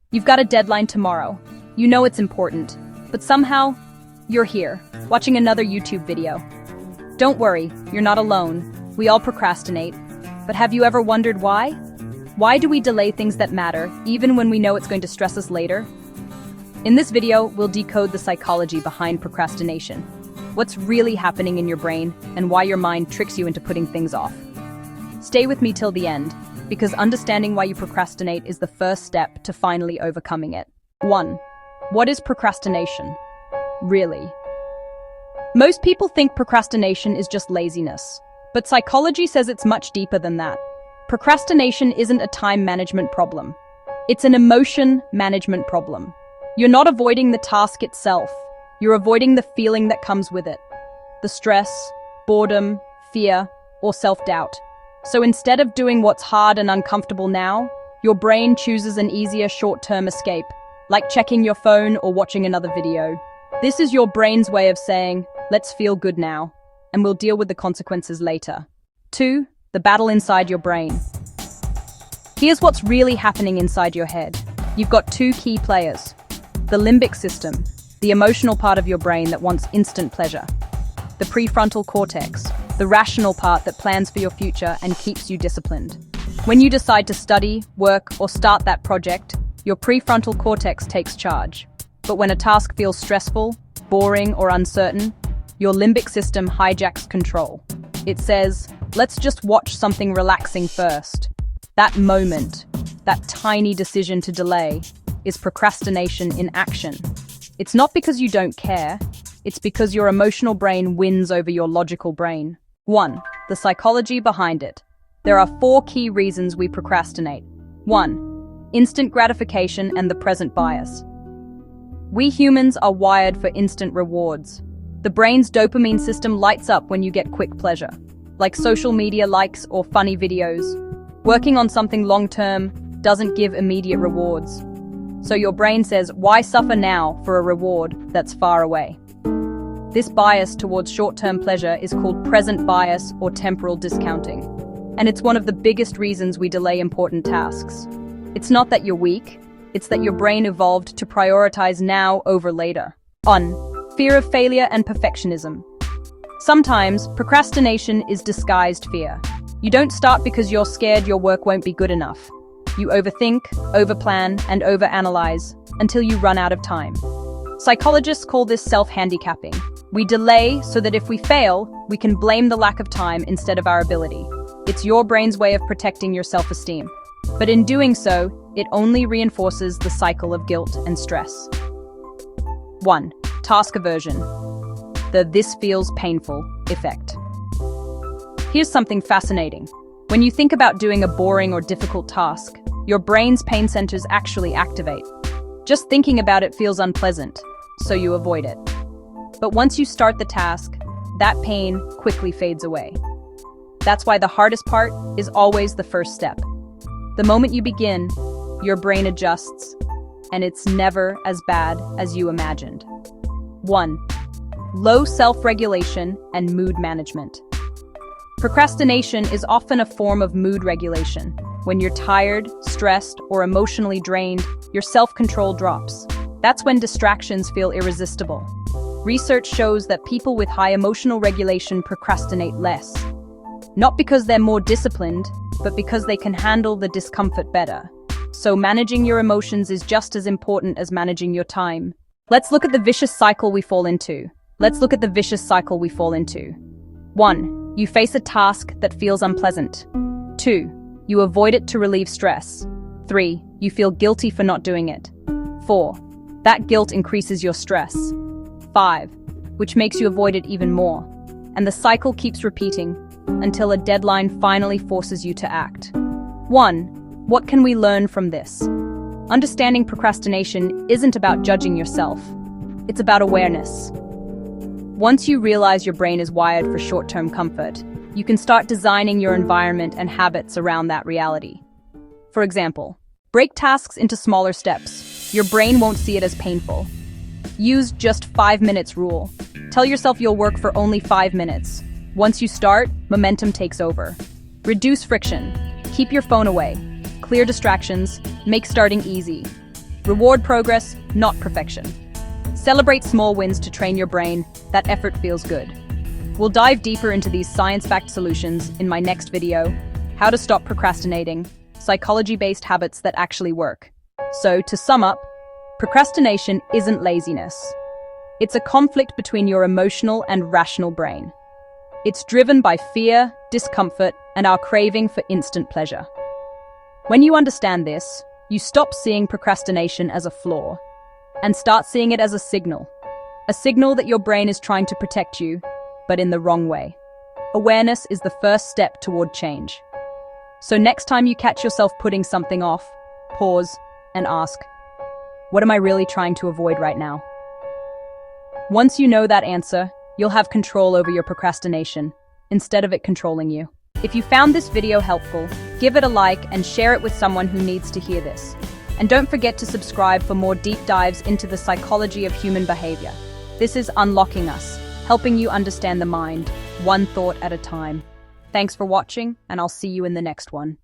You've got a deadline tomorrow. You know it's important, but somehow, you're here, watching another YouTube video. Don't worry, you're not alone. We all procrastinate. But have you ever wondered why? Why do we delay things that matter, even when we know it's going to stress us later? In this video, we'll decode the psychology behind procrastination, what's really happening in your brain, and why your mind tricks you into putting things off. Stay with me till the end, because understanding why you procrastinate is the first step to finally overcoming it. 1. What is procrastination? Really? Most people think procrastination is just laziness, but psychology says it's much deeper than that. Procrastination isn't a time management problem. It's an emotion management problem. You're not avoiding the task itself. You're avoiding the feeling that comes with it. The stress, boredom, fear, or self-doubt. So instead of doing what's hard and uncomfortable now, your brain chooses an easier short-term escape, like checking your phone or watching another video. This is your brain's way of saying, let's feel good now, and we'll deal with the consequences later. 2. The battle inside your brain. Here's what's really happening inside your head. You've got two key players. The limbic system, the emotional part of your brain that wants instant pleasure. The prefrontal cortex, the rational part that plans for your future and keeps you disciplined. When you decide to study, work, or start that project, your prefrontal cortex takes charge. But when a task feels stressful, boring, or uncertain, your limbic system hijacks control. It says, let's just watch something relaxing first. That moment, that tiny decision to delay, is procrastination in action. It's not because you don't care, it's because your emotional brain wins over your logical brain. 1. The psychology behind it. There are 4 key reasons we procrastinate. 1. Instant gratification and the present bias. We humans are wired for instant rewards. The brain's dopamine system lights up when you get quick pleasure, like social media likes or funny videos. Working on something long-term doesn't give immediate rewards. So your brain says, why suffer now for a reward that's far away? This bias towards short-term pleasure is called present bias or temporal discounting. And it's one of the biggest reasons we delay important tasks. It's not that you're weak, it's that your brain evolved to prioritize now over later. Fear of failure and perfectionism. Sometimes, procrastination is disguised fear. You don't start because you're scared your work won't be good enough. You overthink, overplan, and overanalyze until you run out of time. Psychologists call this self-handicapping. We delay so that if we fail, we can blame the lack of time instead of our ability. It's your brain's way of protecting your self-esteem. But in doing so, it only reinforces the cycle of guilt and stress. 1. Task aversion. The "this feels painful" effect. Here's something fascinating. When you think about doing a boring or difficult task, your brain's pain centers actually activate. Just thinking about it feels unpleasant, so you avoid it. But once you start the task, that pain quickly fades away. That's why the hardest part is always the first step. The moment you begin, your brain adjusts, and it's never as bad as you imagined. 1. Low self-regulation and mood management. Procrastination is often a form of mood regulation. When you're tired, stressed, or emotionally drained, your self-control drops. That's when distractions feel irresistible. Research shows that people with high emotional regulation procrastinate less. Not because they're more disciplined, but because they can handle the discomfort better. So managing your emotions is just as important as managing your time. Let's look at the vicious cycle we fall into. 1. You face a task that feels unpleasant. 2. You avoid it to relieve stress. 3. You feel guilty for not doing it. 4. That guilt increases your stress. 5. Which makes you avoid it even more. And the cycle keeps repeating until a deadline finally forces you to act. 1. What can we learn from this? Understanding procrastination isn't about judging yourself. It's about awareness. Once you realize your brain is wired for short-term comfort, you can start designing your environment and habits around that reality. For example, break tasks into smaller steps. Your brain won't see it as painful. Use just 5 minutes rule. Tell yourself you'll work for only 5 minutes. Once you start, momentum takes over. Reduce friction. Keep your phone away. Clear distractions. Make starting easy. Reward progress, not perfection. Celebrate small wins to train your brain that effort feels good. We'll dive deeper into these science-backed solutions in my next video, how to stop procrastinating, psychology-based habits that actually work. So, to sum up, procrastination isn't laziness. It's a conflict between your emotional and rational brain. It's driven by fear, discomfort, and our craving for instant pleasure. When you understand this, you stop seeing procrastination as a flaw and start seeing it as a signal that your brain is trying to protect you, but in the wrong way. Awareness is the first step toward change. So next time you catch yourself putting something off, pause and ask, what am I really trying to avoid right now? Once you know that answer, you'll have control over your procrastination instead of it controlling you. If you found this video helpful, give it a like and share it with someone who needs to hear this. And don't forget to subscribe for more deep dives into the psychology of human behavior. This is Unlocking Us, helping you understand the mind, one thought at a time. Thanks for watching, and I'll see you in the next one.